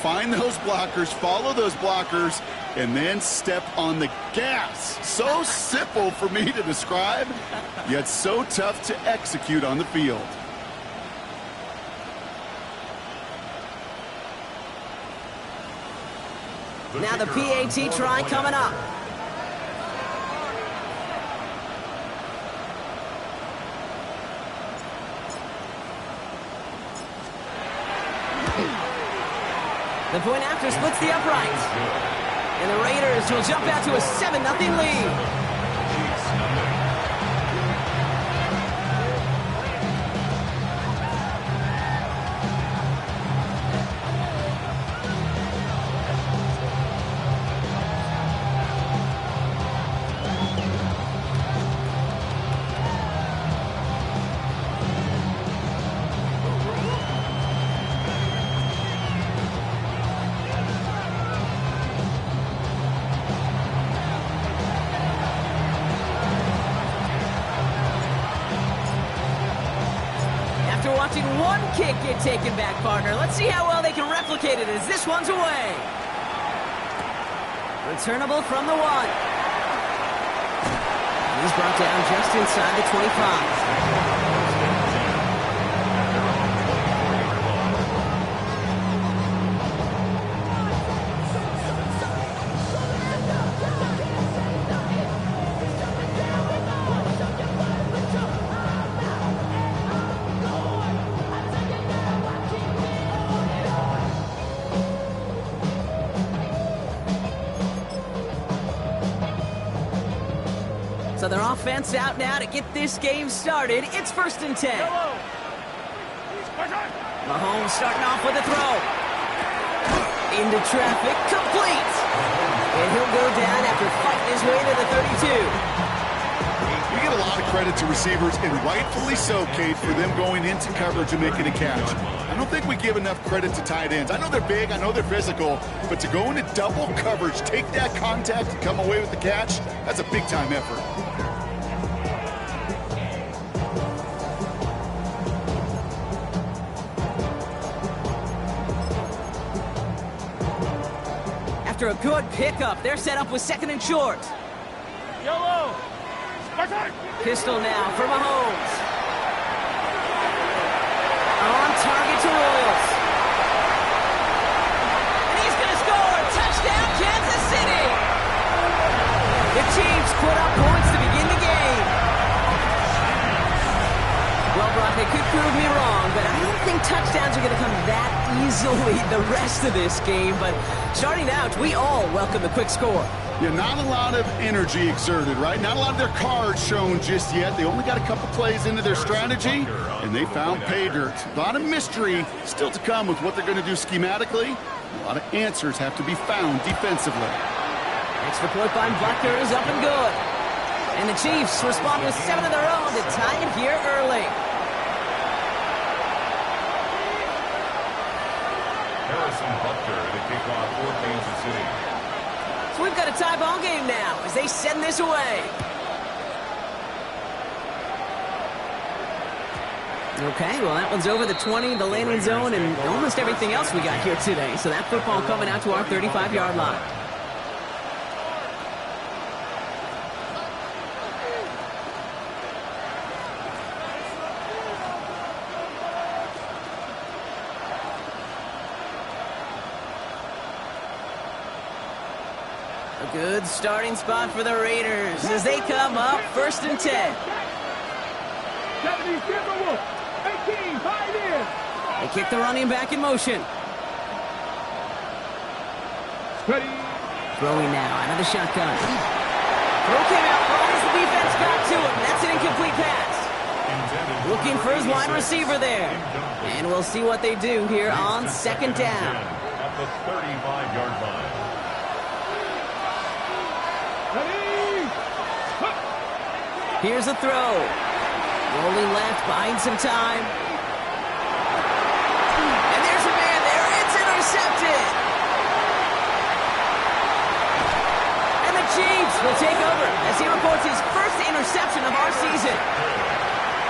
find those blockers, follow those blockers, and then step on the gas. So simple for me to describe, yet so tough to execute on the field. Now the PAT try coming up. The point after splits the uprights. And the Raiders will jump out to a 7-0 lead. Watching one kick get taken back, partner. Let's see how well they can replicate it as this one's away. Returnable from the 1. He's brought down just inside the 25. So their offense out now to get this game started. It's 1st and 10. Mahomes starting off with a throw. Into traffic, complete. And he'll go down after fighting his way to the 32. We get a lot of credit to receivers, and rightfully so, Kate, for them going into coverage and making a catch. I don't think we give enough credit to tight ends. I know they're big, I know they're physical, but to go into double coverage, take that contact, and come away with the catch, that's a big-time effort. After a good pickup, they're set up with 2nd and short. Yellow. Pistol now for Mahomes. On target to Royals. And he's going to score. Touchdown, Kansas City. The Chiefs put up points to begin the game. Well, Brock, they could prove me wrong, but I don't think touchdowns are going to come that easily the rest of this game. But starting out, we all welcome the quick score. Yeah, not a lot of energy exerted, right? Not a lot of their cards shown just yet. They only got a couple plays into their strategy, and they found pay dirt. A lot of mystery still to come with what they're going to do schematically. A lot of answers have to be found defensively. Extra point by Butker is up and good. And the Chiefs respond with 7 of their own to tie it here early. Butker to kick off for Kansas City. So we've got a tie ball game now as they send this away. Okay, well that one's over the 20, the landing zone, and almost everything else we got here today. So that football coming out to our 35-yard line. A good starting spot for the Raiders as they come up 1st and 10. They kick the running back in motion. Throwing now out of the shotgun. Throw came out wrong as the defense got to him. That's an incomplete pass. Looking for his wide receiver there. And we'll see what they do here on 2nd down. At the 35-yard line. Here's a throw. Rolling left, buying some time. And there's a man there. It's intercepted. And the Chiefs will take over as he reports his first interception of our season.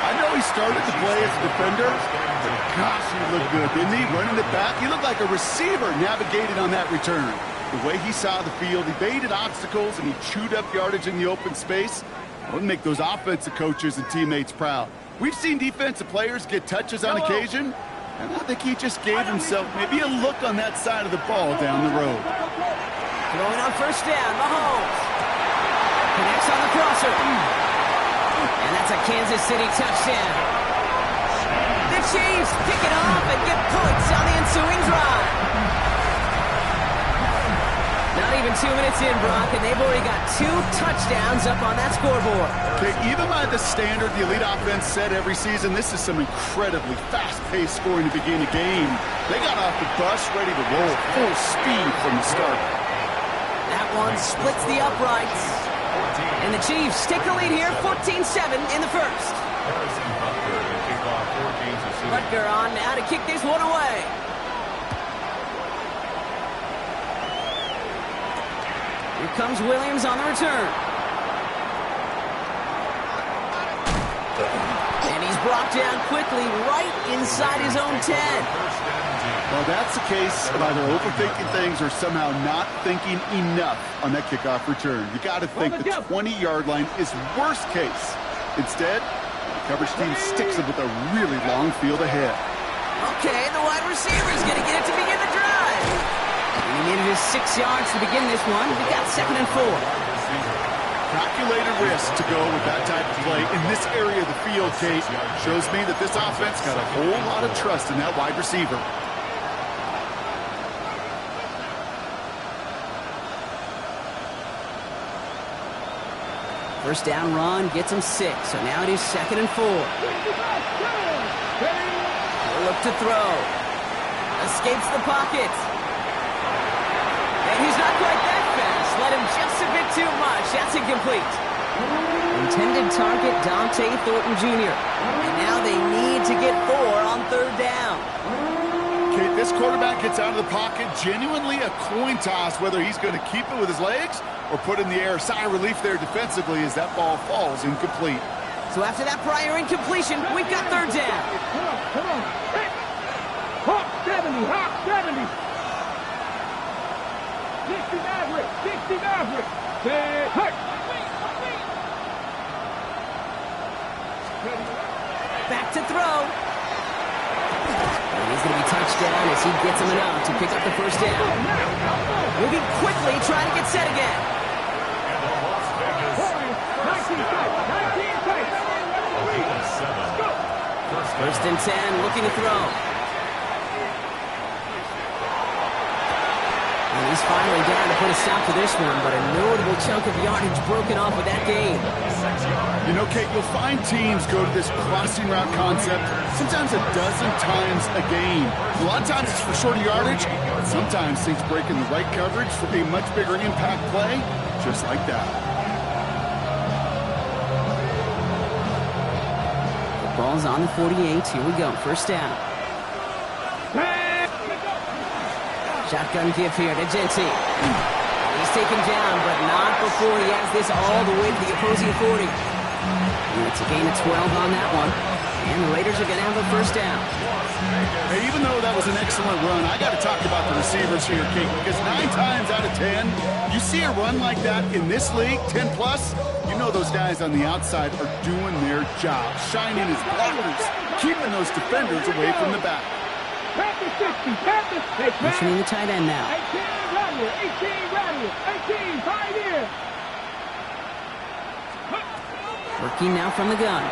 I know he started to play as a defender, but gosh, he looked good, didn't he? Running it back, he looked like a receiver navigated on that return. The way he saw the field, he baited obstacles, and he chewed up yardage in the open space. That would make those offensive coaches and teammates proud. We've seen defensive players get touches on occasion, and I think he just gave himself maybe a look on that side of the ball down the road. Throwing on first down, Mahomes. Connects on the crosser. And that's a Kansas City touchdown. The Chiefs pick it off and get points on the ensuing drive. Not even 2 minutes in, Brock, and they've already got 2 touchdowns up on that scoreboard. Okay, even by the standard the elite offense set every season, this is some incredibly fast-paced scoring to begin a game. They got off the bus ready to roll full speed from the start. That one splits the uprights. And the Chiefs take the lead here, 14-7 in the first. Butker on now to kick this one away. Here comes Williams on the return. And he's brought down quickly right inside his own 10. Well, that's the case of either overthinking things or somehow not thinking enough on that kickoff return. You got to think the 20-yard line is worst case. Instead, the coverage team sticks it with a really long field ahead. Okay, the wide receiver's going to get it to begin the drive. He needed his 6 yards to begin this one. We got 2nd and 4. Calculated risk to go with that type of play in this area of the field, Kate. Shows me that this offense got a whole lot of trust in that wide receiver. First down run gets him 6, so now it is 2nd and 4. He'll look to throw. Escapes the pocket. And he's not quite that fast. Let him just a bit too much. That's incomplete. Intended target, Dante Thornton Jr. And now they need to get 4 on 3rd down. Okay, this quarterback gets out of the pocket, genuinely a coin toss whether he's going to keep it with his legs or put in the air. Sigh of relief there defensively as that ball falls incomplete. So after that prior incompletion, we've got 3rd down. Come on. Hawk 70, Hawk 70. 60 Maverick, 60 Maverick. Hey. Back to throw. And he's going to be touched down as he gets him enough to pick up the first down. Moving quickly, trying to get set again. 1st and 10, looking to throw. And he's finally down to put a stop to this one, but a notable chunk of yardage broken off with that gain. You know, Kate, you'll find teams go to this crossing route concept sometimes a dozen times a game. A lot of times it's for shorter yardage, but sometimes things break in the right coverage for a much bigger impact play, just like that. Ball's on the 48. Here we go. First down. Shotgun give here to Ncaa. He's taken down, but not before he has this all the way to the opposing 40. And it's a gain of 12 on that one. And the Raiders are going to have a first down. Hey, even though that was an excellent run, I got to talk about the receivers here, Kate, because 9 times out of 10, you see a run like that in this league, 10+, you know those guys on the outside are doing their job, shining as blockers, keeping those defenders away from the back. Pushing the tight end now. 18 right here, 18 right here. Working now from the gun.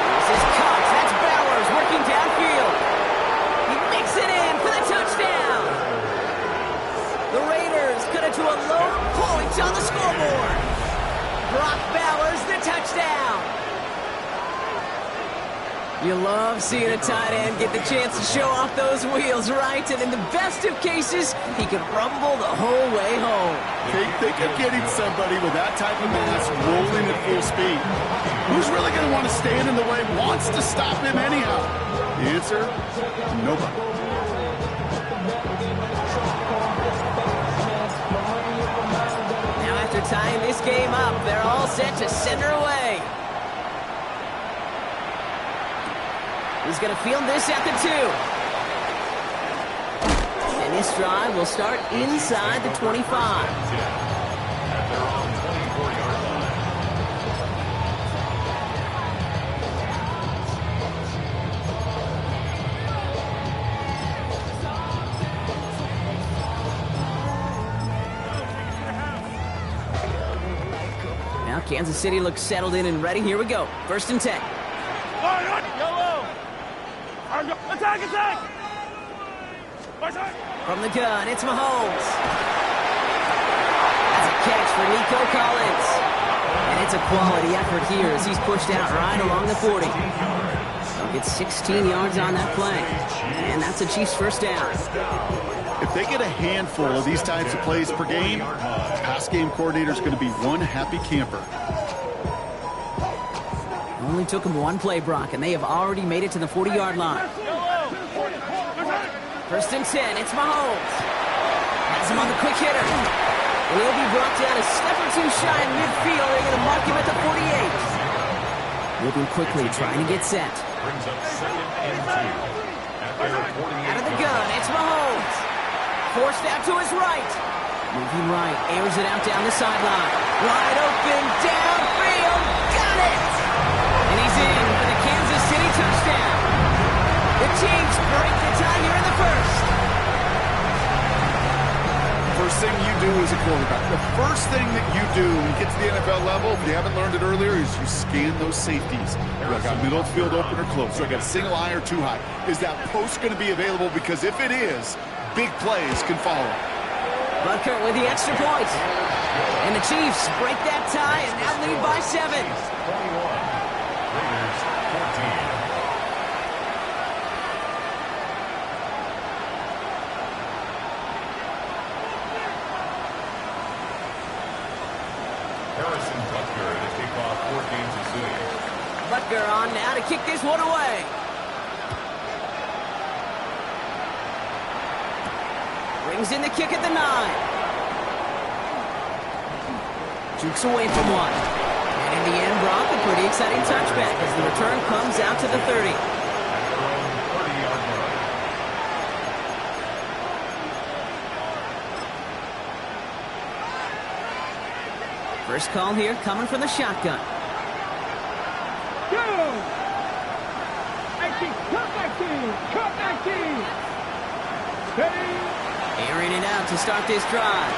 This is Cox. That's Bowers working downfield. He makes it in for the touchdown. The Raiders cut it to a lone point on the scoreboard. Brock Bowers, the touchdown. You love seeing a tight end get the chance to show off those wheels, right? And in the best of cases, he could rumble the whole way home. Think of getting somebody with that type of mass rolling at full speed. Who's really going to want to stand in the way, wants to stop him anyhow? The answer, nobody. Now after tying this game up, they're all set to send her away. He's going to field this at the 2. And this drive will start inside the 25. Now Kansas City looks settled in and ready. Here we go. 1st and 10. Yellow. Attack, attack. From the gun, it's Mahomes. That's a catch for Nico Collins. And it's a quality effort here as he's pushed out right along the 40. He'll get 16 yards on that play. And that's a Chiefs first down. If they get a handful of these types of plays per game, the pass game coordinator is going to be one happy camper. Only took him one play, Brock, and they have already made it to the 40-yard line. 1st and 10, it's Mahomes. Has him on the quick hitter. And he'll be brought down a step or two shy in midfield. They're going to mark him at the 48. Moving quickly, trying to get set. Brings up 2nd and 2. Out of the gun, it's Mahomes. Forced out to his right. Moving right, airs it out down the sideline. Wide open, downfield, got it! And he's in for the Kansas City touchdown. The Chiefs break the tie here in the 1st. First thing you do as a quarterback, the first thing that you do when you get to the NFL level, if you haven't learned it earlier, is you scan those safeties. Do I got middle field open or close? Do I got a single high or two high? Is that post going to be available? Because if it is, big plays can follow. Butker with the extra point. And the Chiefs break that tie and now lead by 7. 21. Raiders 14. Harrison Butker to kick off for Kansas City. Butker on now to kick this one away. Brings in the kick at the 9. Jukes away from one. And in the end, Brock, a pretty exciting touchback as the return comes out to the 30. At their own 30-yard line. First call here coming from the shotgun. Go. 18. Cut 19. Cut 19. Steady. Airing it out to start this drive.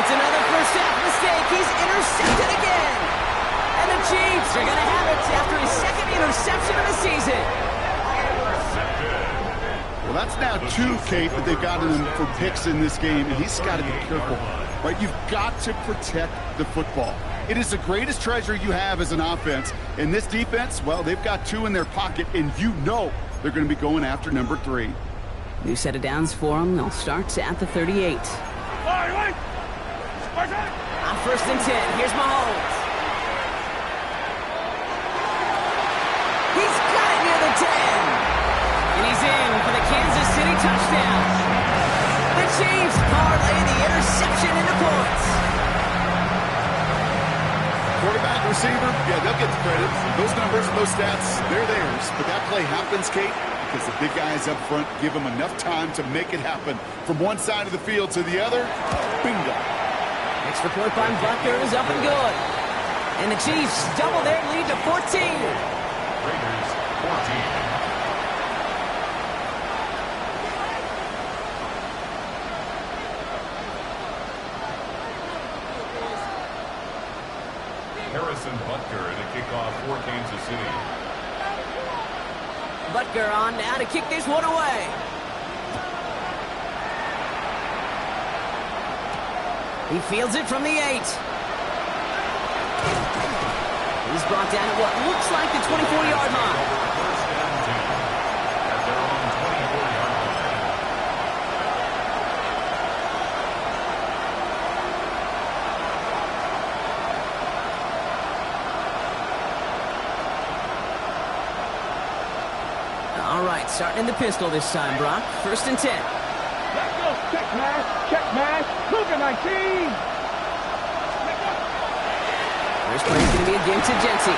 It's another first half mistake. He's intercepted again. And the Chiefs are going to have it after his 2nd interception of the season. Well, that's now 2, Kate, that they've gotten him for picks in this game, and he's got to be careful. Right? You've got to protect the football. It is the greatest treasure you have as an offense. And this defense, well, they've got 2 in their pocket, and you know they're going to be going after number 3. New set of downs for them. They'll start at the 38. On 1st and 10, here's Mahomes. He's got it near the 10. And he's in for the Kansas City touchdown. The Chiefs parlay the interception into points. Quarterback, receiver, yeah, they'll get the credit. Those numbers, those stats, they're theirs. But that play happens, Kate, because the big guys up front give them enough time to make it happen. From one side of the field to the other, bingo. Extra point by Butker is up and good. And the Chiefs double their lead to 14. Raiders 14. Harrison Butker to kick off for Kansas City. Butker on now to kick this one away. He fields it from the 8. He's brought down at what looks like the 24-yard line. First down 10 at their own 24-yard line. All right, starting in the pistol this time, Brock. 1st and 10. Let's go. Check mash. Check mash. Luka 19. First play is going to be against Ncaa.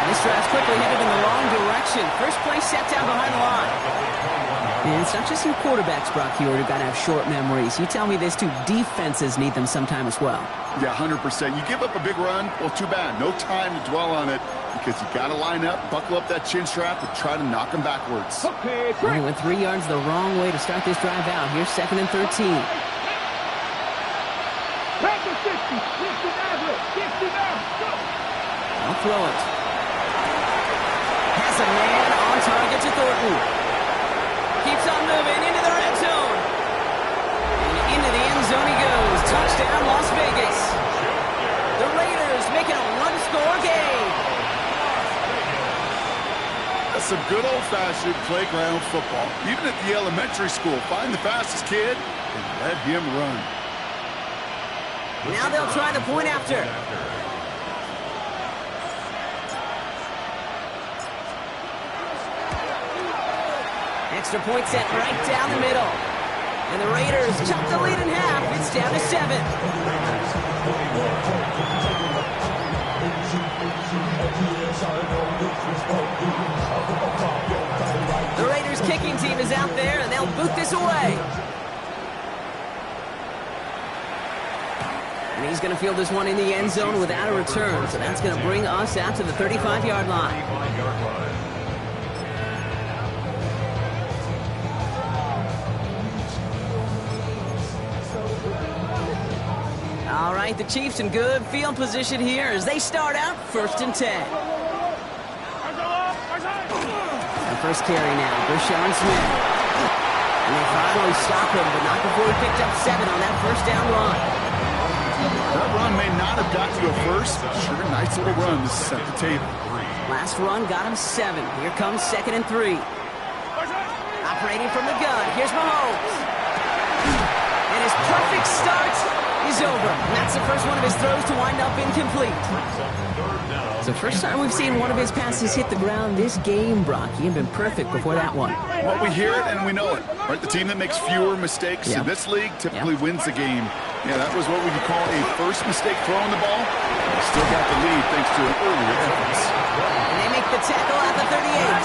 This drive's quickly headed in the wrong direction. First play set down behind the line. And it's not just some quarterbacks, Brock, here who got to have short memories. You tell me this too, defenses need them sometime as well. Yeah, 100%. You give up a big run, well, too bad. No time to dwell on it because you got to line up, buckle up that chin strap, and try to knock them backwards. Okay, Well, he went 3 yards the wrong way to start this drive out. Here's 2nd and 13. back to 60. 60 now, 60 now. Go. I'll throw it. Has a man on target to Thornton. Keeps on moving into the red zone. And into the end zone he goes. Touchdown, Las Vegas. The Raiders make it a one-score game. That's some good old-fashioned playground football. Even at the elementary school, find the fastest kid and let him run. Now they'll try the point after. Extra point set right down the middle. And the Raiders chop the lead in half. It's down to 7. The Raiders kicking team is out there, and they'll boot this away. And he's going to field this one in the end zone without a return. So that's going to bring us out to the 35-yard line. All right, the Chiefs in good field position here as they start out 1st and 10. The first carry now, Brashon Smith. And they finally stop him, but not before he picked up 7 on that first down run. That run may not have got to a first, but sure, nice little run to set the table. Last run got him 7. Here comes 2nd and 3. Operating from the gun, here's Mahomes. And his perfect start is over. And that's the first one of his throws to wind up incomplete. It's the first time we've seen one of his passes hit the ground this game, Brock. He had been perfect before that one. Well, we hear it and we know it. Right? The team that makes fewer mistakes in this league typically wins the game. Yeah, that was what we could call a first mistake throwing the ball. They still got the lead thanks to an earlier efforts. And they make the tackle at the 38.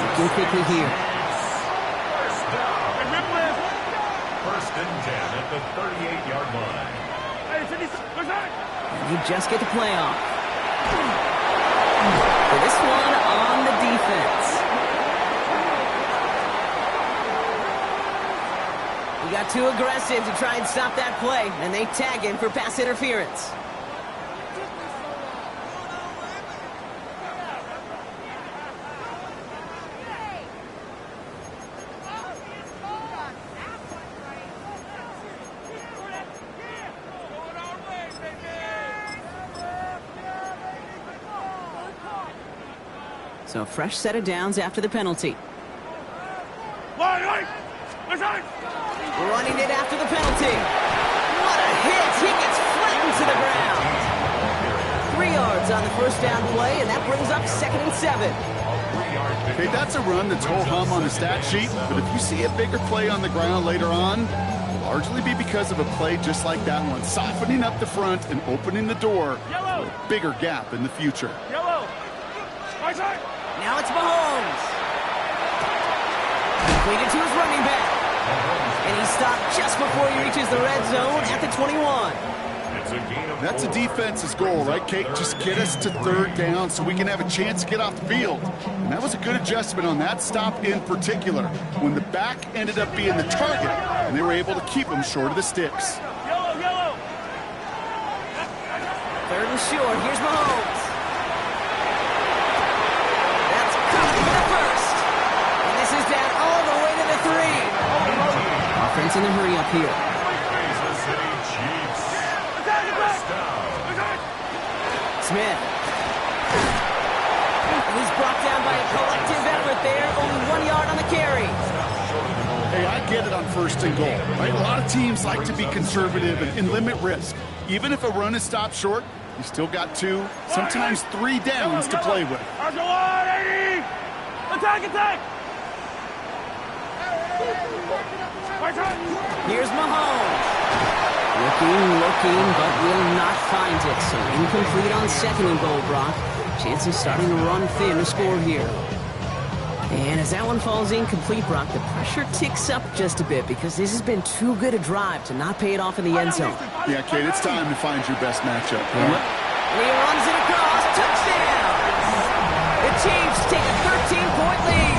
Looking quickly here. First and 10 at the 38-yard line. And you just get the play off. For this one on the defense. He got too aggressive to try and stop that play, and they tag him for pass interference. So a fresh set of downs after the penalty. Running it after the penalty. What a hit! He gets flattened to the ground. 3 yards on the first down play, and that brings up 2nd and 7. Okay, that's a run that's ho-hum on the stat sheet, but if you see a bigger play on the ground later on, it'll largely be because of a play just like that one, softening up the front and opening the door for a bigger gap in the future. Now it's Mahomes. Completed to his running back. And he stopped just before he reaches the red zone at the 21. That's a defense's goal, right, Kate? Just get us to 3rd down so we can have a chance to get off the field. And that was a good adjustment on that stop in particular, when the back ended up being the target, and they were able to keep him short of the sticks. 3rd and short. Here's Mahomes. That's covered for the first. And this is down all the way to the 3. Offense in a hurry up here. Smith. He's brought down by a collective effort there. Only 1 yard on the carry. Hey, I get it on 1st and goal, right? A lot of teams like to be conservative and limit risk. Even if a run is stopped short, you still got 2, sometimes 3 downs to play with. Attack! Here's Mahomes. Looking, but will not find it. So incomplete on 2nd and goal, Brock. Chances starting to run thin to score here. And as that one falls incomplete, Brock, the pressure ticks up just a bit because this has been too good a drive to not pay it off in the end zone. Yeah, Kate, it's time to find your best matchup. Yeah. And he runs it across. Touchdown! The Chiefs take a 13-point lead.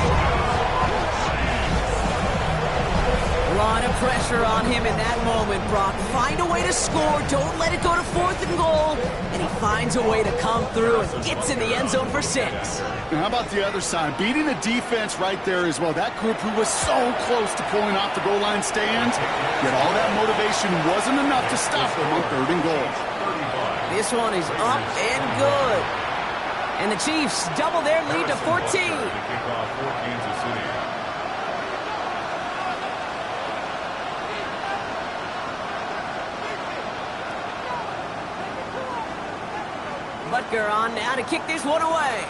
A lot of pressure on him in that moment, Brock. Find a way to score. Don't let it go to 4th and goal. And he finds a way to come through and gets in the end zone for 6. Now, how about the other side? Beating the defense right there as well. That group who was so close to pulling off the goal line stand, yet all that motivation wasn't enough to stop them on 3rd and goal. This one is up and good. And the Chiefs double their lead to 14. Butker on now to kick this one away.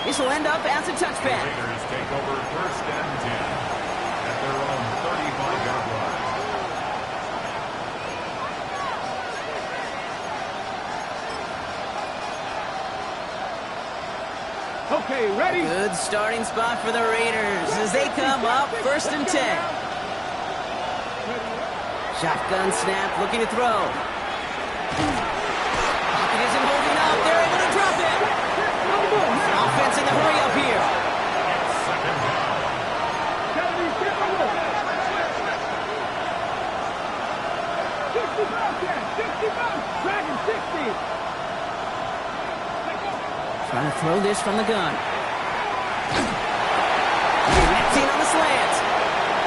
This will end up as a touchback. Raiders take over 1st and 10 at their own 35-yard line. Okay, ready? Good starting spot for the Raiders as they come up 1st and 10. Shotgun snap, looking to throw. Pocket isn't holding up. They're able to drop it. Offense in the hurry up here. 2nd down. 65, Dragon 60. Trying to throw this from the gun. That's in on the slant.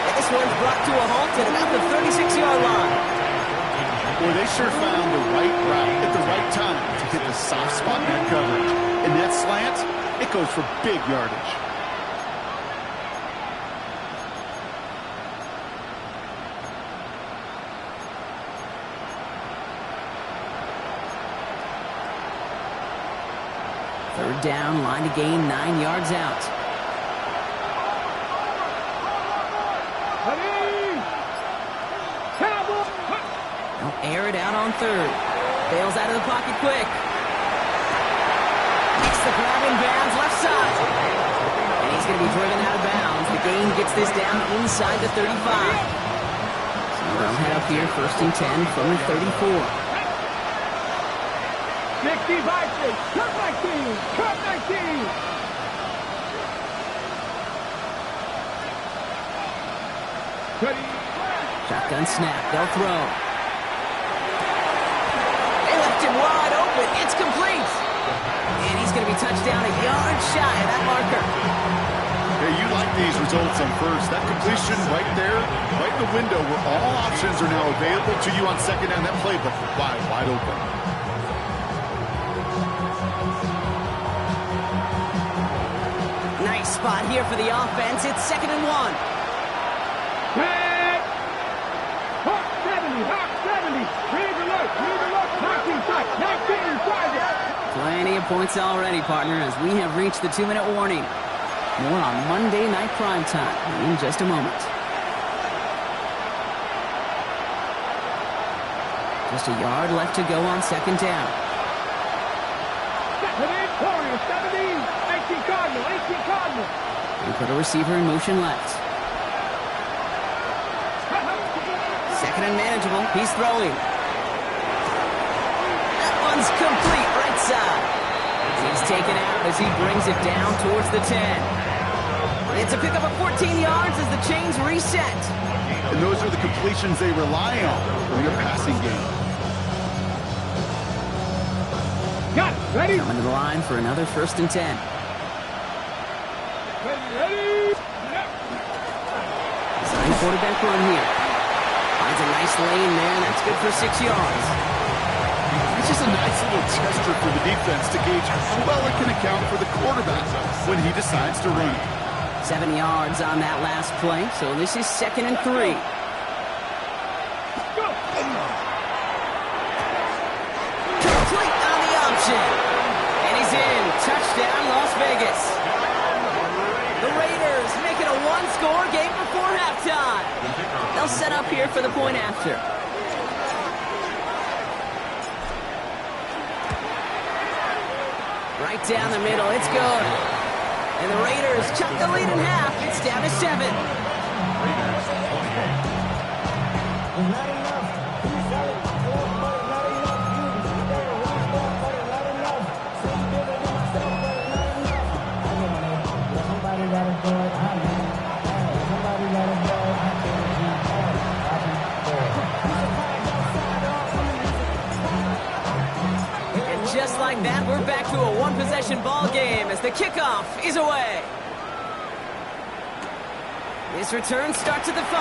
And this one's brought to a halt at about the 36-yard line. Boy, they sure found the right route at the right time to hit the soft spot in that coverage. And that slant, it goes for big yardage. Third down, line to gain 9 yards out. They'll air it out on 3rd. Bails out of the pocket quick. Makes the grab in bounds left side. And he's going to be driven out of bounds. The gain gets this down inside the 35. So they'll head up here 1st and 10 from the 34. 65, cut 19, cut 19. Ready. Shotgun snap, they'll throw. They left him wide open, it's complete. And he's going to be touched down a yard shy of that marker. Hey, you like these results on 1st. That completion right there, right in the window where all options are now available to you on 2nd down. That playbook wide open. Nice spot here for the offense. It's 2nd and 1. Hawk 70, Hawk 70. Read alert, 19 touch, 19 inside. Plenty of points already, partner, as we have reached the 2-minute warning. More on Monday Night Primetime in just a moment. Just a yard left to go on 2nd down. Warrior 70, 18 Cardinal, 18 Cardinal. They put a receiver in motion left. 2nd and manageable. He's throwing. That one's complete right side. He's taken out as he brings it down towards the 10. It's a pickup of 14 yards as the chains reset. And those are the completions they rely on in their passing game. Got it, ready? Coming to the line for another 1st and 10. Ready? Design quarterback run here. Finds a nice lane there, and that's good for 6 yards. It's just a nice little tester for the defense to gauge how well it can account for the quarterback when he decides to run it. 7 yards on that last play, so this is 2nd and 3. Go! Complete on the option. And he's in. Touchdown, Las Vegas. The Raiders make it a one-score game before halftime. They'll set up here for the point after. right down the middle. It's good. And the Raiders chop the lead in half. It's down to 7. Raiders 28. Just like that, we're back to a one-possession ball game as the kickoff is away. This return starts at the 5.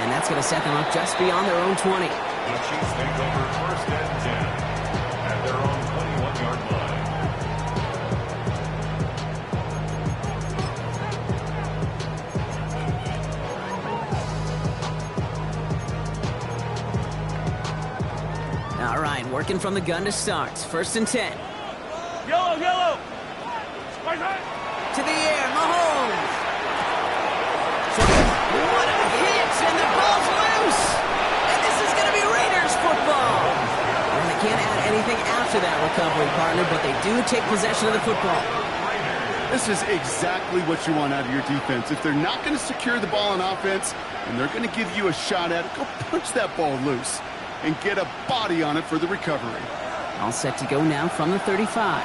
And that's going to set them up just beyond their own 20. The Chiefs take over 1st and 10 at their own 21-yard line. All right, working from the gun to start. 1st and 10. Yellow, yellow. To the air, Mahomes. What a hit, and the ball's loose. And this is going to be Raiders football. And they can't add anything after that recovery, partner, but they do take possession of the football. This is exactly what you want out of your defense. If they're not going to secure the ball on offense, and they're going to give you a shot at it, go punch that ball loose and get a body on it for the recovery. All set to go now from the 35.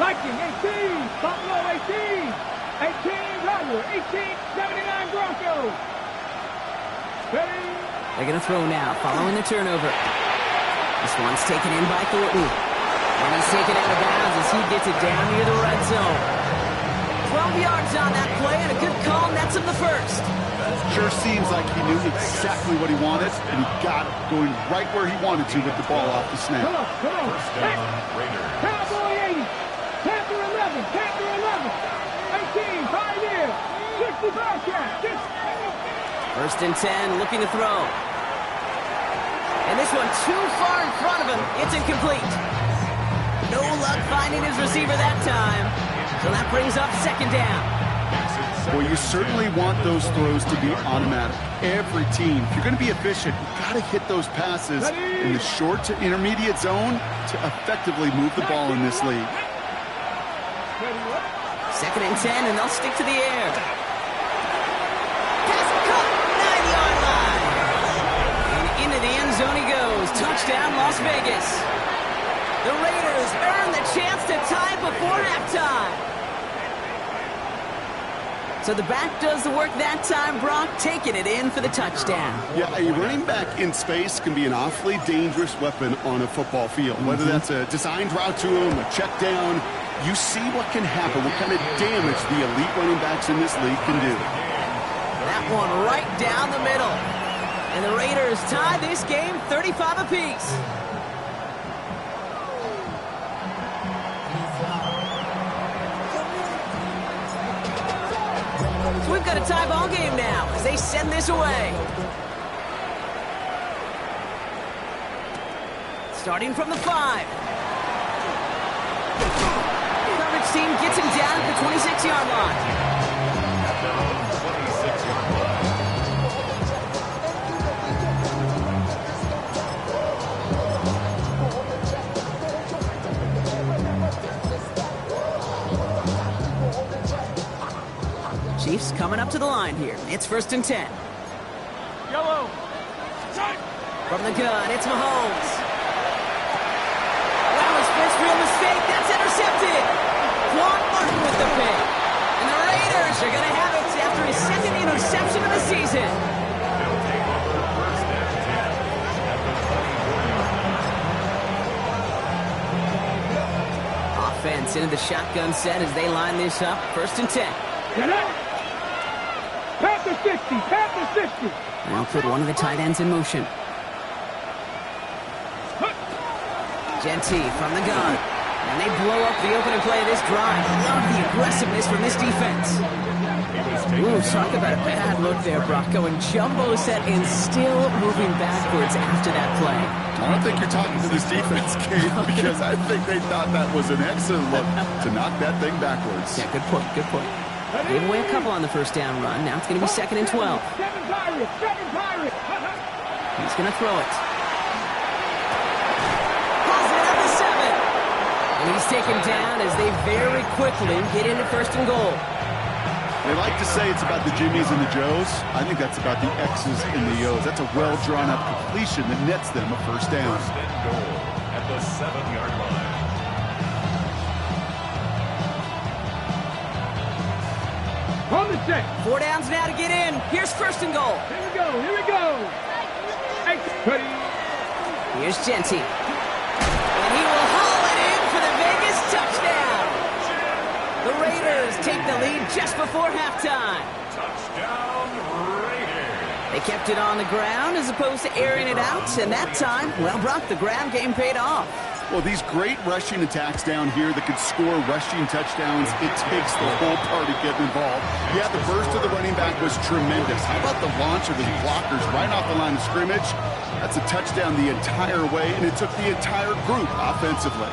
Viking 18, Buffalo 18, 18 Rebel, 18, 79 Broncos. Ready? They're going to throw now, following the turnover. This one's taken in by Thornton. And he's taken out of bounds as he gets it down near the red zone. 12 yards on that play, and a good call nets him the first. Sure seems like he knew exactly what he wanted, and he got it going right where he wanted to with the ball off the snap. Come on, come on. First down, Raiders. Cowboy 80, Panther 11, Panther 11, 18, 5 years, 65 catch. 1st and 10, looking to throw. And this one too far in front of him. It's incomplete. No luck finding his receiver that time. So that brings up 2nd down. Well, you certainly want those throws to be automatic. Every team, if you're going to be efficient, you've got to hit those passes in the short to intermediate zone to effectively move the ball in this league. 2nd and 10, and they'll stick to the air. Pass cut, 9-yard line. And into the end zone he goes. Touchdown, Las Vegas. The Raiders earn the chance to tie before halftime. So the back does the work that time, Brock, taking it in for the touchdown. Yeah, a running back in space can be an awfully dangerous weapon on a football field. Whether that's a designed route to him, a check down, you see what can happen, what kind of damage the elite running backs in this league can do. That one right down the middle. And the Raiders tie this game 35 apiece. So we've got a tie ball game now as they send this away. Starting from the 5. Coverage team gets him down at the 26-yard line. At their own 26-yard Chiefs coming up to the line here. It's 1st and 10. Yellow. From the gun, it's Mahomes. Wow, his first real mistake. That's intercepted. Quan Martin with the pick. And the Raiders are going to have it after his 2nd interception of the season. They'll take over 1st and 10 at the 24-yard line. Offense into the shotgun set as they line this up. 1st and 10. Get up. Panther 60, Panther 60. They'll put one of the tight ends in motion. Genty from the gun. And they blow up the opening play of this drive. Love the aggressiveness from this defense. Ooh, talk about a bad look there, Brock. Going jumbo set and still moving backwards after that play. I don't think you're talking to this defense, Kate, because I think they thought that was an excellent look to knock that thing backwards. Yeah, good point, good point. Gave away a couple on the 1st down run. Now it's going to be 2nd and 12. Seven Pirates, 7 Pirates. He's going to throw it. taken down as they very quickly get into 1st and goal. They like to say it's about the Jimmies and the Joes. I think that's about the X's and the O's. That's a well-drawn-up completion that nets them a 1st down. 1st and goal at the 7-yard line. On the set. 4 downs now to get in. Here's 1st and goal. Here we go. Here we go. Ready. Here's Ncaa. And he will haul it in for the Vegas touchdown. The Raiders take the lead just before halftime. Touchdown, Raiders. They kept it on the ground as opposed to airing it out. And that time, well, Brock, the ground game paid off. Well, these great rushing attacks down here that could score rushing touchdowns, it takes the whole party getting involved. Yeah, the burst of the running back was tremendous. How about the launch of his blockers right off the line of scrimmage? That's a touchdown the entire way, and it took the entire group offensively.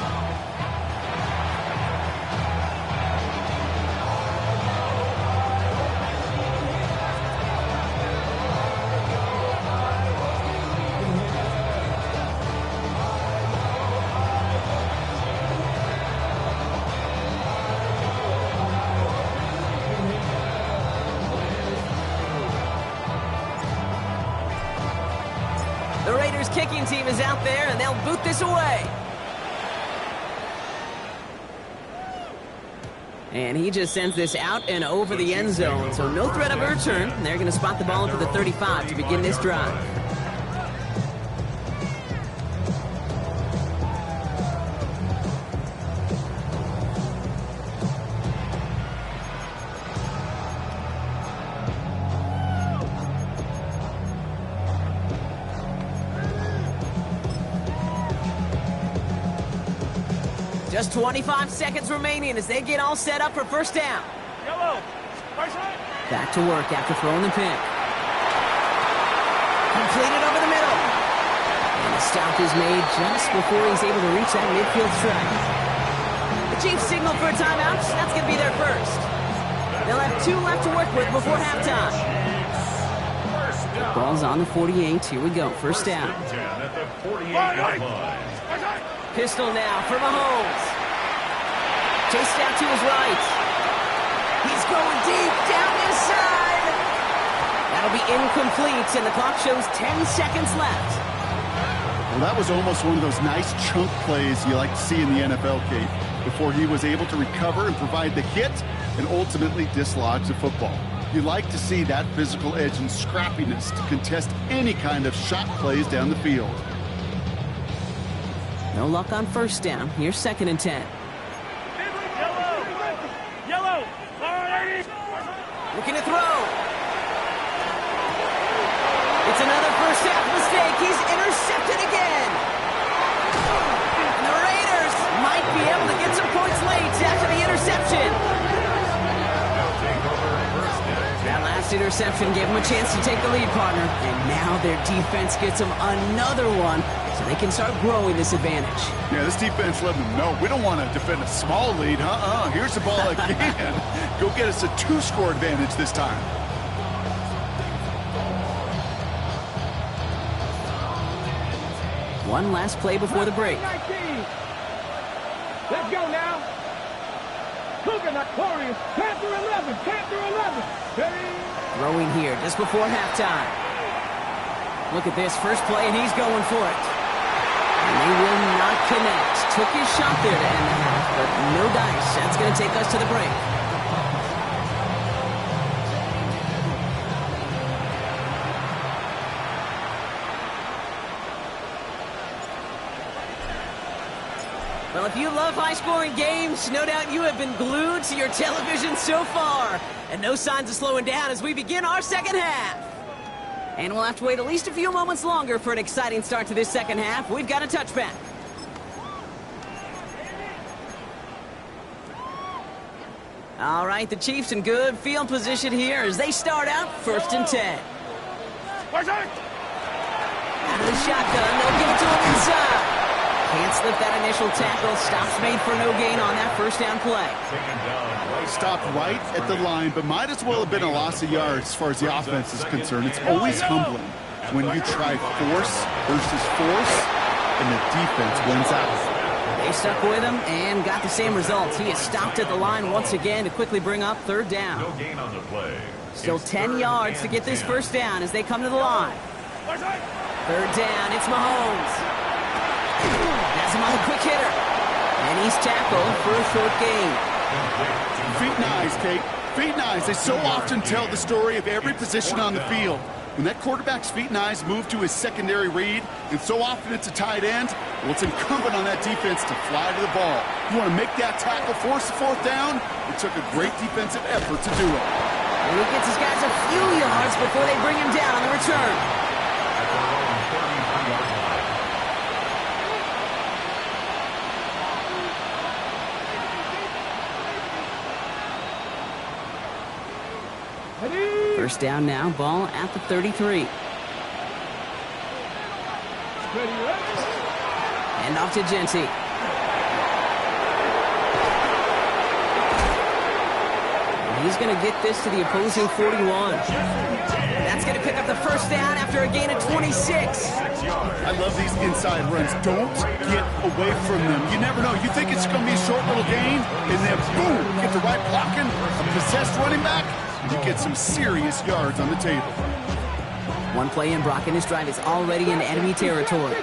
The Raiders kicking team is out there, and they'll boot this away. And he just sends this out and over the end zone, so no threat of a return. They're going to spot the ball into the 35 to begin this drive. Just 25 seconds remaining as they get all set up for 1st down. Back to work after throwing the pick. Completed over the middle. And the stop is made just before he's able to reach that midfield strike. The Chiefs signal for a timeout. That's going to be their first. They'll have 2 left to work with before halftime. Ball's on the 48. Here we go. 1st down. At the 48-yard line. Pistol now for Mahomes. Chased out to his right. He's going deep down inside. That'll be incomplete, and the clock shows 10 seconds left. Well, that was almost one of those nice chunk plays you like to see in the NFL, Kate, before he was able to recover and provide the hit and ultimately dislodge the football. You like to see that physical edge and scrappiness to contest any kind of shot plays down the field. No luck on 1st down. Here's 2nd and 10. Yellow. Looking to throw. It's another 1st half mistake. He's intercepted again. And the Raiders might be able to get some points late after the interception. That last interception gave them a chance to take the lead, partner. And now their defense gets them another one, so they can start growing this advantage. Yeah, this defense letting them know we don't want to defend a small lead. Here's the ball again. Go get us a 2-score advantage this time. One last play before the break. 19. Let's go now. Coconut Warriors. Panther 11. Panther 11. Ready. Throwing here just before halftime. Look at this first play, and he's going for it. And they will not connect. Took his shot there to end the half, but no dice. That's going to take us to the break. Well, if you love high-scoring games, no doubt you have been glued to your television so far. And no signs of slowing down as we begin our 2nd half. And we'll have to wait at least a few moments longer for an exciting start to this 2nd half. We've got a touchback. All right, the Chiefs in good field position here as they start out 1st and 10. Out of the shotgun, they'll give it to him inside. Can't slip that initial tackle. Stops made for no gain on that 1st down play. Stopped right at the line, but might as well have been a loss of yards as far as the offense is concerned. It's always humbling when you try force versus force, and the defense wins out. They stuck with him and got the same results. He is stopped at the line once again to quickly bring up third down. No gain on the play. Still 10 yards to get this first down as they come to the line. Third down, it's Mahomes. Has him on the quick hitter. And he's tackled for a short gain. Feet and eyes, Kate. Feet and eyes. They so often tell the story of every position on the field. When that quarterback's feet and eyes move to his secondary read, and so often it's a tight end, well, it's incumbent on that defense to fly to the ball. You want to make that tackle, force the fourth down? It took a great defensive effort to do it. And he gets his guys a few yards before they bring him down on the return. At their own 33-yard line. First down now, ball at the 33. And off to Ncaa. He's going to get this to the opposing 41. That's going to pick up the first down after a gain of 26. I love these inside runs. Don't get away from them. You never know. You think it's going to be a short little gain, and then boom, get the right blocking, a possessed running back, and you get some serious yards on the table. One play in, Brock, and his drive is already in enemy territory.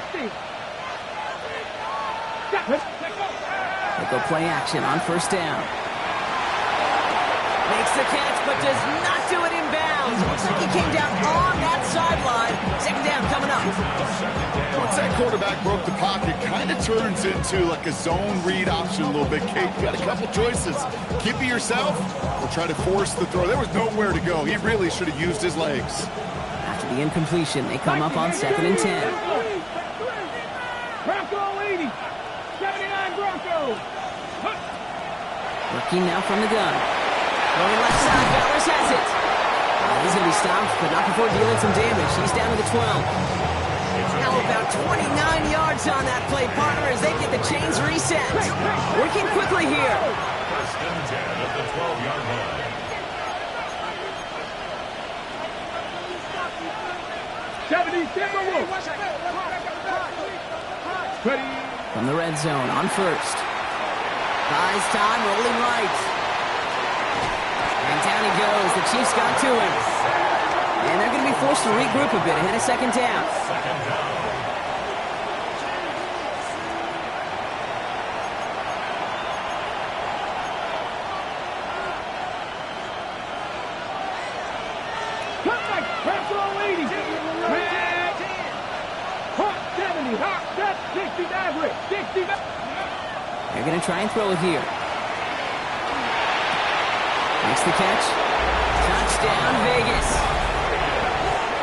They go play action on first down. Makes the catch, but does not do it in bounds. Looks like he came down on that sideline. Second down coming up. Once that quarterback broke the pocket, kind of turns into like a zone read option a little bit. Kate, you got a couple choices. Keep it yourself or try to force the throw. There was nowhere to go. He really should have used his legs. After the incompletion, they come up on 2nd and 10. Bronco 80. 79 Broncos. Working now from the gun. Going left side, Bowers has it. He's going to be stopped, but not before dealing some damage. He's down to the 12. Now about 29 yards on that play, partner, as they get the chains reset. Working quickly here. First and 10 at the 12-yard line. From the red zone on first. Buys time, rolling right. And down he goes. The Chiefs got to him. And they're going to be forced to regroup a bit ahead of second down. Second down. Bronco 80. Hot 70. Hot 60 average. 60. They're going to try and throw it here. Makes the catch. Touchdown, Vegas.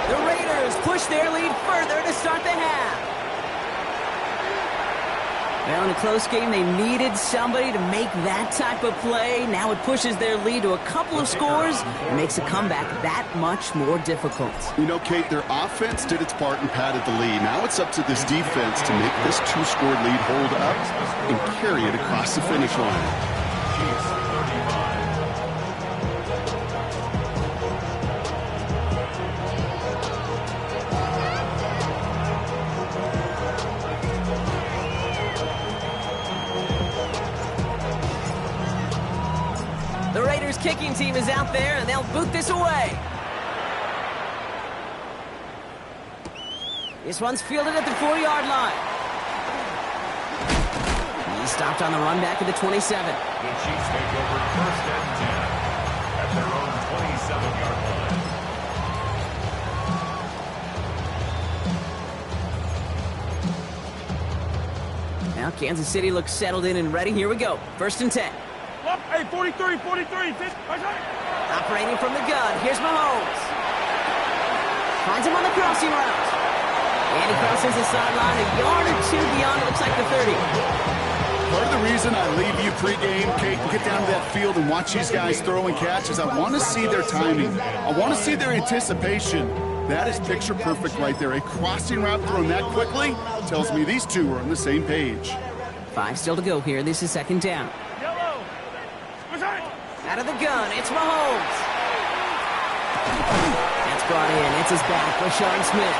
The Raiders push their lead further to start the half. Well, in a close game, they needed somebody to make that type of play. Now it pushes their lead to a couple of scores and makes a comeback that much more difficult. You know, Kate, their offense did its part and padded the lead. Now it's up to this defense to make this two-score lead hold up and carry it across the finish line. Chiefs 35. The Raiders kicking team is out there, and they'll boot this away. This one's fielded at the 4-yard line. He's stopped on the run back at the 27. The Chiefs take over first and 10 at their own 27-yard line. Now Kansas City looks settled in and ready. Here we go. First and 10. Hey, 43. Operating from the gun. Here's Mahomes. Finds him on the crossing route. And he crosses the sideline a yard or two beyond, it looks like the 30. Part of the reason I leave you pregame, Kate, and get down to that field and watch these guys throw and catch is I want to see their timing. I want to see their anticipation. That is picture perfect right there. A crossing route thrown that quickly tells me these two are on the same page. 5 still to go here. This is second down. Out of the gun, it's Mahomes. That's brought in. It's his back, Rashawn Smith.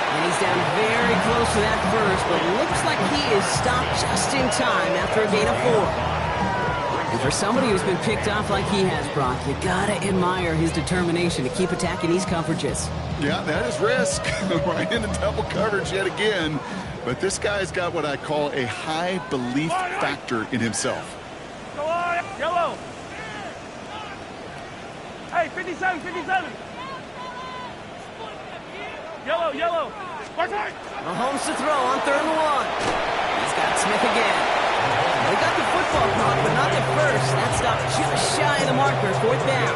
And he's down very close to that first, but looks like he is stopped just in time after a gain of 4. And for somebody who's been picked off like he has, Brock, you gotta admire his determination to keep attacking these coverages. Yeah, that is risk. Right into double coverage yet again. But this guy's got what I call a high belief factor in himself. Go on, yellow. Hey, 57, 57. Yellow, yellow. Mahomes to throw on 3rd and 1. He's got Smith again. They got the football clock, but not at first. That stopped just shy of the marker, 4th down.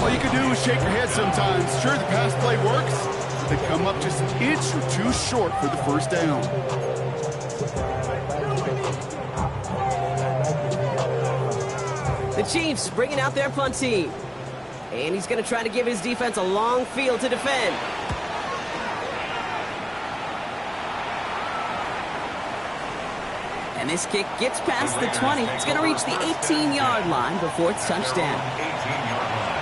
All you can do is shake your head sometimes. Sure, the pass play works. They come up just an inch or two short for the 1st down. The Chiefs bringing out their punt team. And he's going to try to give his defense a long field to defend. And this kick gets past the 20. It's going to reach the 18-yard line before it's touchdown. 18-yard line.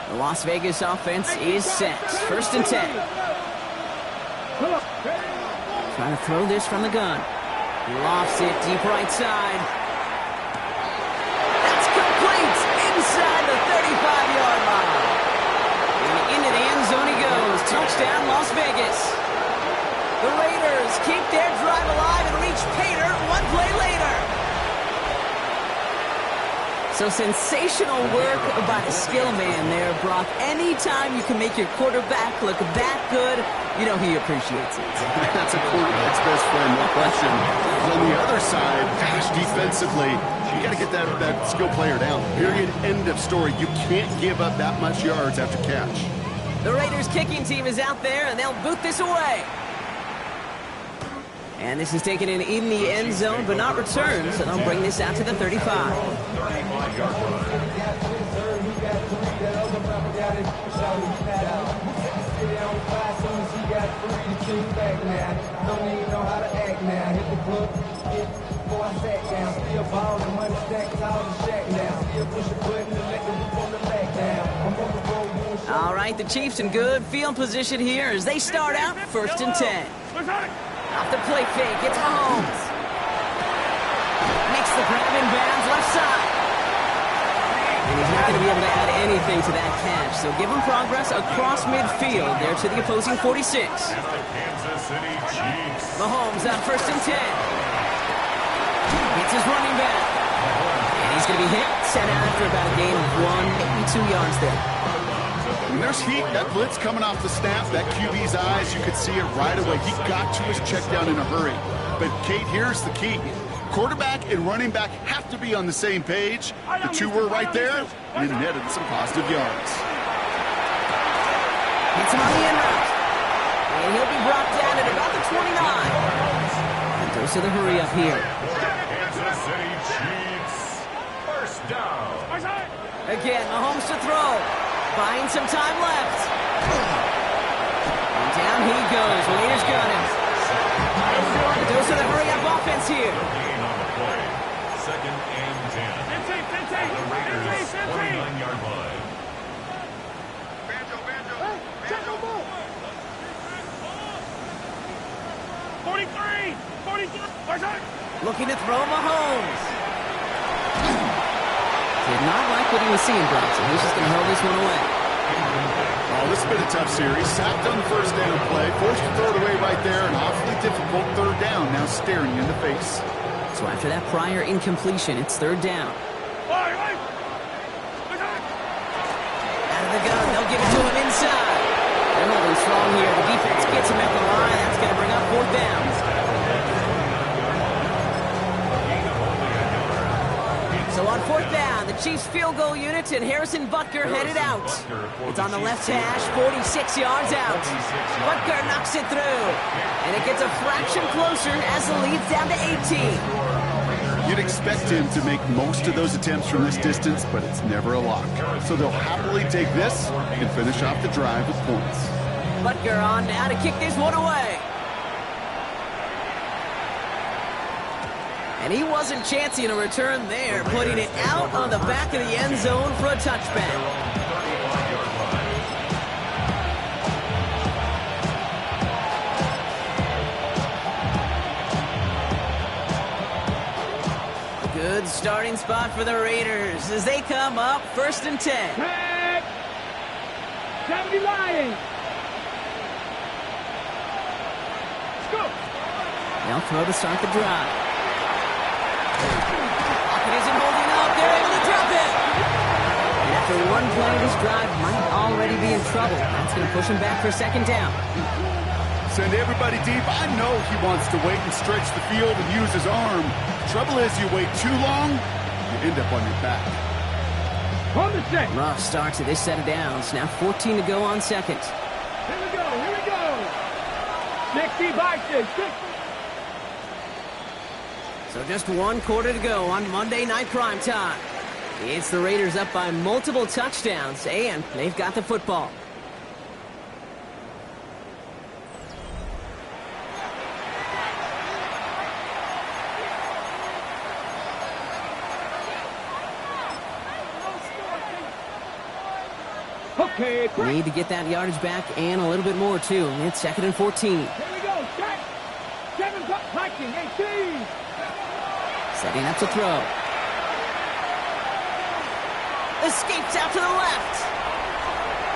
The Las Vegas offense is set. 1st and 10. Trying to throw this from the gun. He lofts it deep right side. That's complete inside the 35-yard line. And into the end zone he goes. Touchdown, Las Vegas. The Raiders keep their drive alive and reach Pater one play later. So sensational work by the skill man there, Brock. Anytime you can make your quarterback look that good, you know he appreciates it. That's a quarterback's best friend, no question. On the other side, gosh, defensively, you got to get that skill player down. Period, end of story. You can't give up that much yards after catch. The Raiders kicking team is out there, and they'll boot this away. And this is taken in the end zone, but not returned, so they'll bring this out to the 35. 35-yard line. All right, the Chiefs in good field position here as they start out 1st and 10. Off the play fake, it's Mahomes. Makes the grab in bounds, left side. And he's not going to be able to add anything to that catch, so give him progress across midfield there to the opposing 46. Kansas City Chiefs. Mahomes on 1st and 10. Hits his running back. And he's going to be hit, sent out after about a gain of 1, maybe 2 yards there. When there's heat, that blitz coming off the snap, that QB's eyes, you could see it right away. He got to his check down in a hurry. But, Kate, here's the key. Quarterback and running back have to be on the same page. The two were right there, and it netted some positive yards. Hits him on the end route. And he'll be brought down at about the 29. And goes to the hurry up here. Kansas City Chiefs. 1st down. Again, Mahomes to throw. Buying some time left. And down he goes. Raiders got him. It goes to the hurry-up offense here. Gain on the play. 2nd and 10. The Raiders' 29-yard line. 43. Looking to throw Mahomes. Did not like what he was seeing, Brock, so he's just going to hurl this one away. Oh, this has been a tough series. Sacked on the 1st down play, forced to throw it away right there, an awfully difficult 3rd down, now staring you in the face. So after that prior incompletion, it's 3rd down. Out of the gun, they'll give it to him inside. They're holding strong here. The defense gets him at the line. That's going to bring up 4th down. So on 4th down, the Chiefs field goal unit and Harrison Butker headed out. It's on the left hash, 46 yards out. Butker knocks it through. And it gets a fraction closer as the lead's down to 18. You'd expect him to make most of those attempts from this distance, but it's never a lock. So they'll happily take this and finish off the drive with points. Butker on now to kick this one away. And he wasn't chancing a return there, putting it out on the back of the end zone for a touchback. Good starting spot for the Raiders as they come up 1st and 10. Tag. 70 Lions. Let's go. They'll throw to start the drive. Pocket isn't holding up. They're able to drop it. And after one play, this drive might already be in trouble. That's going to push him back for 2nd down. Send everybody deep. I know he wants to wait and stretch the field and use his arm. Trouble is, you wait too long, you end up on your back. On the set. Rough start to this set of downs. Now 14 to go on 2nd. Here we go. Here we go. 60 by 6. So just 1 quarter to go on Monday Night Primetime. It's the Raiders up by multiple touchdowns, and they've got the football. Okay, quick. Need to get that yardage back and a little bit more, too. It's 2nd and 14. Here we go. Check. 7 up, hiking. 18. Setting up to throw. Escapes out to the left.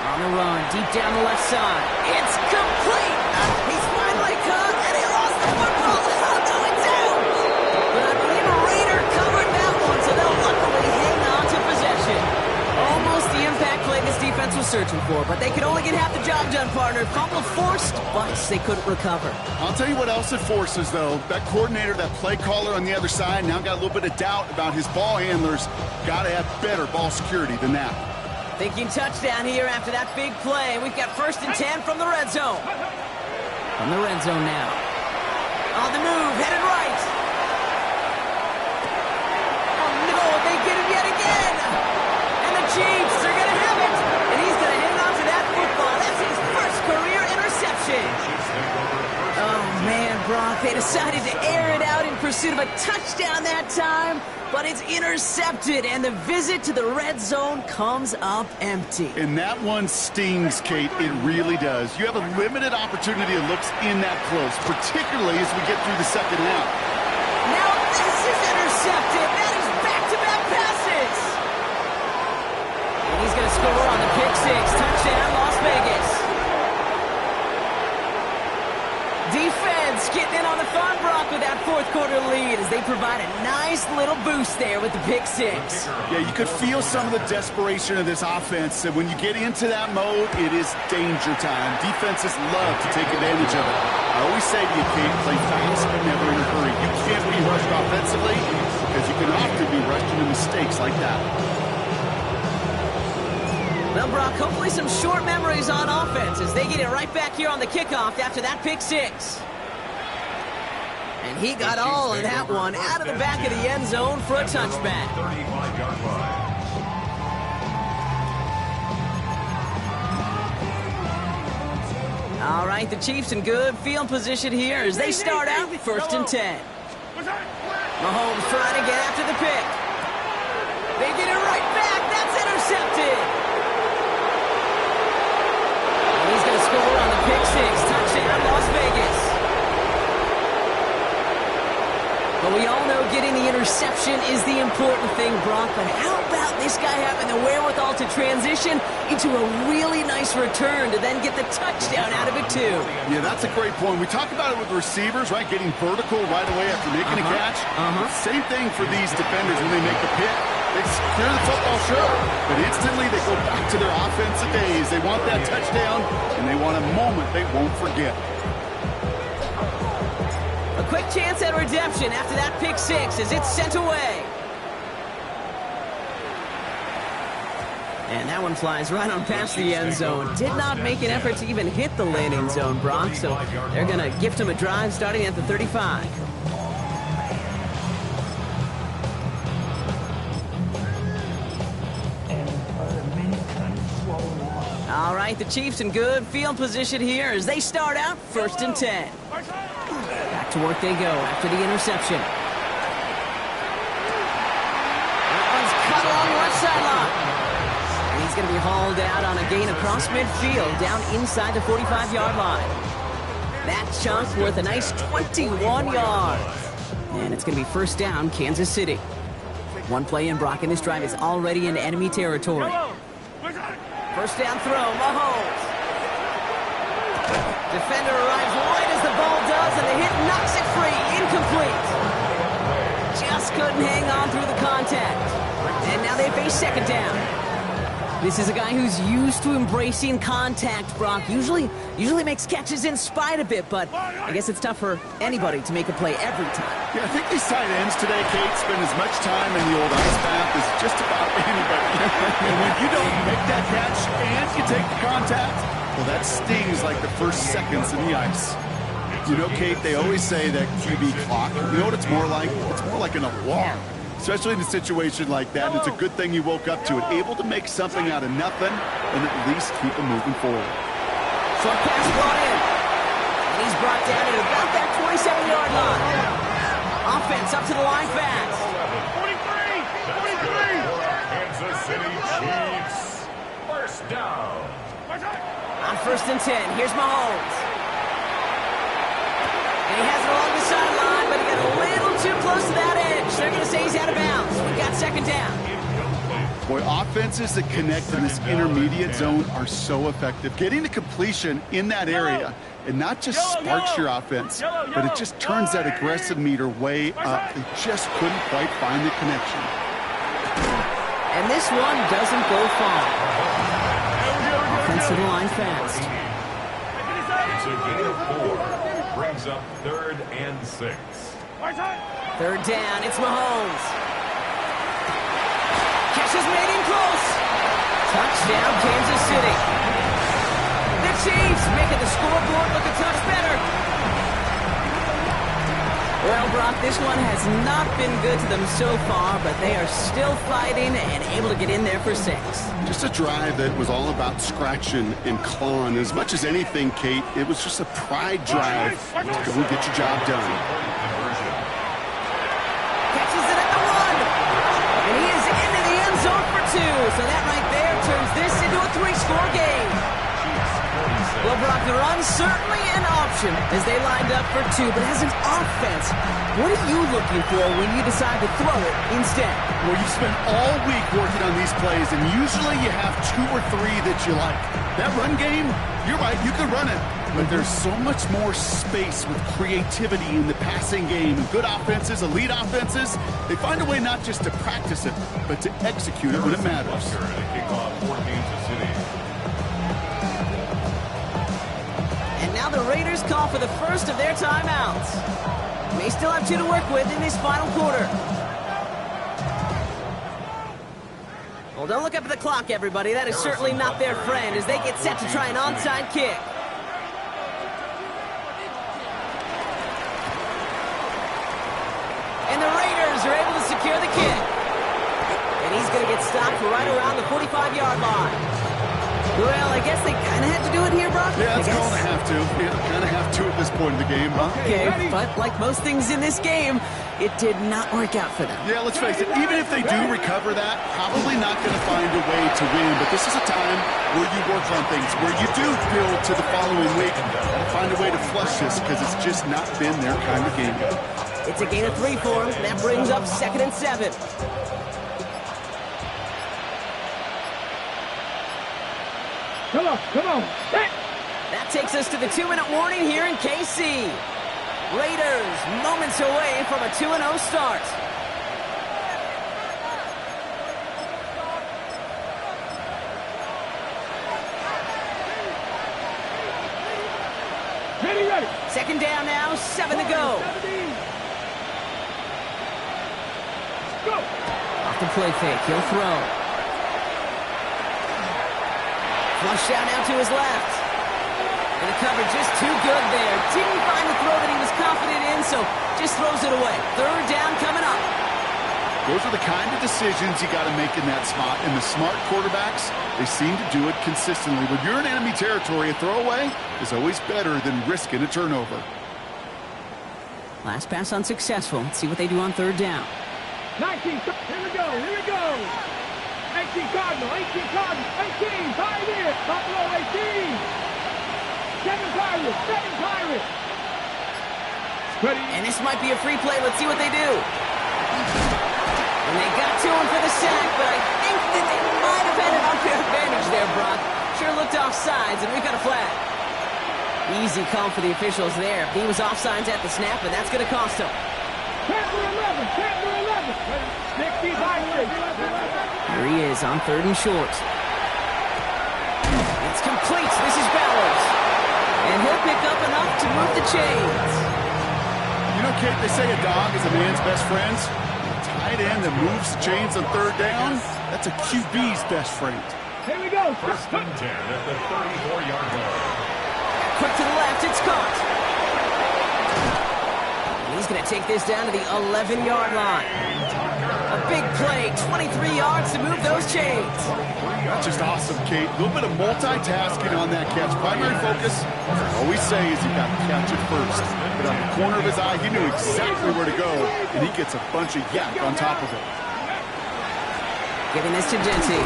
On the run, deep down the left side. It's complete. He's finally caught, and he lost the football. Oh, no, it's out. But I believe a Raider covered that one, so they'll luckily hang on to possession. Almost the impact play this defense was searching for, but they could only get half the job done, partner. Fumble forced, but they couldn't recover. I'll tell you what else it forces, though. That coordinator, that play caller on the other side, now got a little bit of doubt about his ball handlers. Got to have better ball security than that. Thinking touchdown here after that big play. We've got 1st and 10 from the red zone. From the red zone now. On the move, headed right. Oh, no, they get him yet again. And the Chiefs are going to have it. And he's going to hang on to that football. That's his first career interception. Oh, man, Brock, they decided to air it out in pursuit of a touchdown that time. But it's intercepted, and the visit to the red zone comes up empty. And that one stings, Kate. It really does. You have a limited opportunity that looks in that close, particularly as we get through the 2nd half. Now this is intercepted. That is back-to-back passes. And he's going to score on the pick 6. Touchdown, Las Vegas. Defense getting in on the fun, Brock, with that 4th quarter lead as they provide a nice little boost there with the pick 6. Yeah, you could feel some of the desperation of this offense. And when you get into that mode, it is danger time. Defenses love to take advantage of it. I always say to you, Kate, play fast, but never in a hurry. You can't be rushed offensively because you can often be rushed into mistakes like that. Well, Brock, hopefully some short memories on offense as they get it right back here on the kickoff after that pick 6. And he got all of that one out of the back of the end zone for a touchback. 35-yard line. All right, the Chiefs in good field position here as they start out 1st and 10. Mahomes trying to get after the pick. They get it right back. That's intercepted. He's going to score on the pick 6. Touchdown, Las Vegas. But we all know getting the interception is the important thing, Brock. But how about this guy having the wherewithal to transition into a really nice return to then get the touchdown out of it, too? Yeah, that's a great point. We talk about it with receivers, right? Getting vertical right away after making a catch. Same thing for these defenders when they make the pick. They secure the football, sure, but instantly they go back to their offensive days. They want that touchdown, and they want a moment they won't forget. A quick chance at redemption after that pick 6 as it's sent away. And that one flies right on past the end zone. Did not make an effort to even hit the landing zone, Brock, so they're going to gift him a drive starting at the 35. All right, the Chiefs in good field position here as they start out 1st and 10. Back to work they go after the interception. going to be hauled out on a gain across midfield, down inside the 45-yard line. That chunk worth a nice 21 yards. And it's going to be first down, Kansas City. One play in, Brock, and this drive is already in enemy territory. First down throw, Mahomes. Defender arrives right as the ball does, and the hit knocks it free. Incomplete. Just couldn't hang on through the contact. And now they face second down. This is a guy who's used to embracing contact, Brock. Usually makes catches in spite of it, but I guess it's tough for anybody to make a play every time. Yeah, I think these tight ends today, Kate, spend as much time in the old ice bath as just about anybody. And when you don't make that catch and you take the contact, well, that stings like the first seconds in the ice. You know, Kate, they always say that QB clock. You know what it's more like? It's more like an alarm. Especially in a situation like that, and it's a good thing you woke up to it. Able to make something out of nothing and at least keep it moving forward. Short pass brought in. And he's brought down at about that 27-yard line. Offense up to the line fast. 43! Kansas City Chiefs. First down. On first and 10, here's Mahomes. And he has it along the sideline, but he got a little too close to that edge. They're going to say he's out of bounds. We got second down. Boy, offenses that connect in this intermediate zone are so effective. Getting the completion in that area, and not just sparks your offense, but it just turns that aggressive meter way up. They just couldn't quite find the connection. And this one doesn't go far. Offense to the line fast. It's a gain of 4. Brings up 3rd and 6. Third down, it's Mahomes. Catch is made in close. Touchdown, Kansas City. The Chiefs making the scoreboard look a touch better. Well, Brock, this one has not been good to them so far, but they are still fighting and able to get in there for 6. Just a drive that was all about scratching and clawing. As much as anything, Kate, it was just a pride drive to go and get your job done. Catches it at the 1. And he is into the end zone for 2. So that right there turns this into a 3-score game. Well, Brock, the run's certainly an option as they lined up for 2. But as an offense, what are you looking for when you decide to throw it instead? Well, you spent all week working on these plays, and usually you have 2 or 3 that you like. That run game, you're right, you could run it. But there's so much more space with creativity in the passing game. Good offenses, elite offenses, they find a way not just to practice it, but to execute it when it matters. And now the Raiders call for the first of their timeouts. May still have 2 to work with in this final quarter. Well, don't look up at the clock, everybody. That is certainly not their friend as they get set to try an onside kick. And the Raiders are able to secure the kick. And he's going to get stopped right around the 45-yard line. Well, I guess they kind of had to do it here, Brock. Yeah, it's called a have to. Yeah, kind of have to at this point in the game, huh? Okay, but like most things in this game, it did not work out for them. Yeah, let's face it, even if they do recover that, probably not going to find a way to win. But this is a time where you work on things, where you do build to the following week and find a way to flush this because it's just not been their kind of game. It's a gain of 3 for him. That brings up 2nd and 7. Come on. That takes us to the 2-minute warning here in KC. Raiders moments away from a 2-0 start. Ready. Second down now, 7 to go. Go. Off the play fake, he'll throw. Flush out now to his left. And the coverage just too good there. Didn't find the throw that he was confident in, so just throws it away. Third down coming up. Those are the kind of decisions you got to make in that spot. And the smart quarterbacks, they seem to do it consistently. When you're in enemy territory, a throwaway is always better than risking a turnover. Last pass unsuccessful. Let's see what they do on third down. 19, here we go. 19 Cardinals. Cardinal, 18 Cardinal, 18, Pioneer, Buffalo 18. 7 Pirates, 7 Pirates. Ready. And this might be a free play. Let's see what they do. And they got to him for the sack, but I think that they might have had an unfair advantage there, Brock. Sure looked offsides, and we've got a flag. Easy call for the officials there. He was offsides at the snap, and that's going to cost him. Chapter 11, Chapter 11. 60 Pirates. Here he is on 3rd and short. It's complete. This is Bowers. And he'll pick up enough to move the chains. You know, Kate, they say a dog is a man's best friend. A tight end that moves the chains on 3rd down, that's a QB's best friend. Here we go. First and 10 at the 34-yard line. Quick to the left, it's caught. And he's going to take this down to the 11-yard line. A big play, 23 yards to move those chains. That's just awesome, Kate. A little bit of multitasking on that catch. Primary focus, as I always say, is you got to catch it first. But on the corner of his eye, he knew exactly where to go, and he gets a bunch of yak on top of it. Giving this to Ncaa.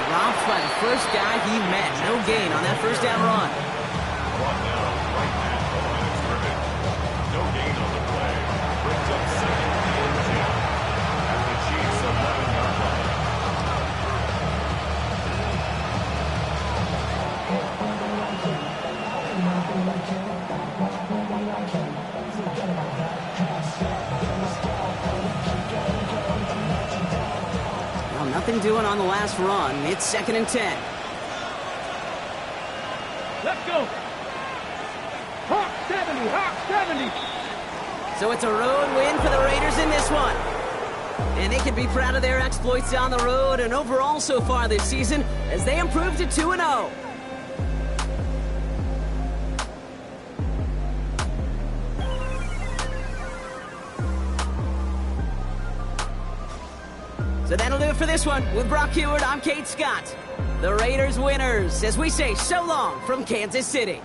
Dropped by the first guy he met. No gain on that first down run. Brought down right at the line of scrimmage. No gain on the play. Brings up second and 10 at the Chiefs' 11-yard line. Well, nothing doing on the last run. It's 2nd and 10. Let's go. Hawk 70, Hawk 70. So it's a road win for the Raiders in this one. And they can be proud of their exploits on the road and overall so far this season as they improved to 2-0. So that'll do it for this one. With Brock Heward, I'm Kate Scott. The Raiders winners, as we say so long from Kansas City.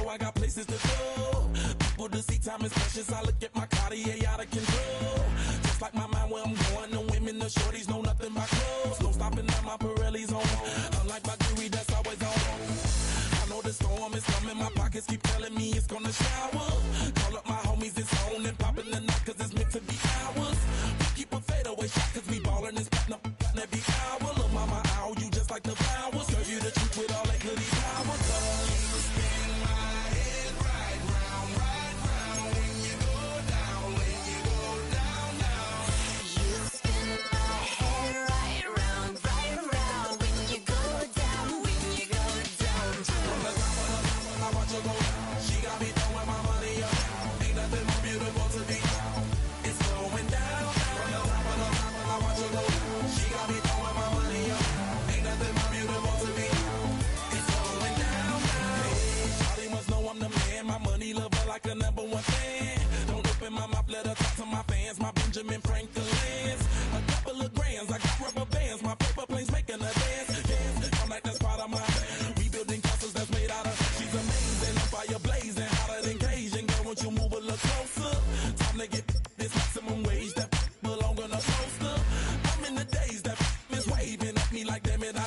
I got places to go. People to see, time is precious. I look at my Cartier out of control. Just like my mind where I'm going. The women, the shorties know nothing but clothes. No stopping at my Pirelli's on. Unlike my jewelry that's always on. I know the storm is coming. My pockets keep telling me it's gonna shower. Call up my homies, it's on and popping the night cause it's meant to be ours. We keep a fadeaway shot cause we ballin' and spittin' up every hour. Look, mama, ow, you just like the flowers. Serve you the truth with all that goody power. Like a #1 fan. Don't open my mouth, let her talk to my fans. My Benjamin Franklin's. A couple of grands, I got rubber bands. My paper planes making a dance. Dance, I'm like that's part of my rebuilding castles that's made out of. She's amazing, I'm fire blazing, hotter than Cajun. Girl, won't you move a little closer? Time to get this maximum wage that belong on a poster. I'm in the days that is waving at me like damn it, I